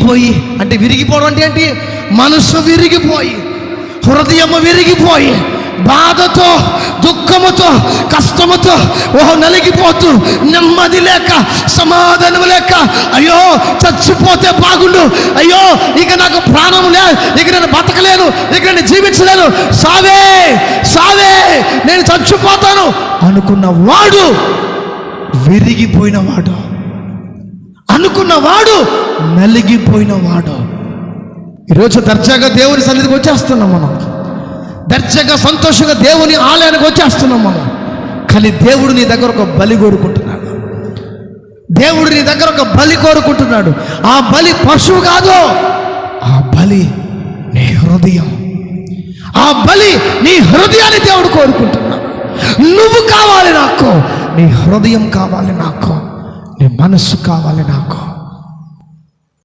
విరిగిపోయి, అంటే విరిగిపోవడం అంటే ఏంటి? మనసు విరిగిపోయి, హృదయము విరిగిపోయి, బాధతో, దుఃఖముతో, కష్టముతో నలిగిపోతూ, నెమ్మది లేక, సమాధానం లేక, అయ్యో చచ్చిపోతే బాగుండు, అయ్యో ఇక నాకు ప్రాణం లేదు, ఇక నేను బతకలేను, ఇక నేను జీవించలేను, సావే సావే నేను చచ్చిపోతాను అనుకున్నవాడు విరిగిపోయినవాడు, అనుకున్నవాడు నలిగిపోయినవాడు. ఈరోజు దర్జాగా దేవుని సన్నిధికి వచ్చేస్తున్నాం మనం, దర్జాగా సంతోషంగా దేవుని ఆలయానికి వచ్చేస్తున్నాం మనం. కానీ దేవుడు నీ దగ్గర ఒక బలి కోరుకుంటున్నాడు. దేవుడు నీ దగ్గర ఒక బలి కోరుకుంటున్నాడు. ఆ బలి పశువు కాదు, ఆ బలి నీ హృదయం. ఆ బలి నీ హృదయాన్ని దేవుడు కోరుకుంటున్నాడు. నువ్వు కావాలి నాకు, నీ హృదయం కావాలి నాకు, నీ మనస్సు కావాలి నాకు.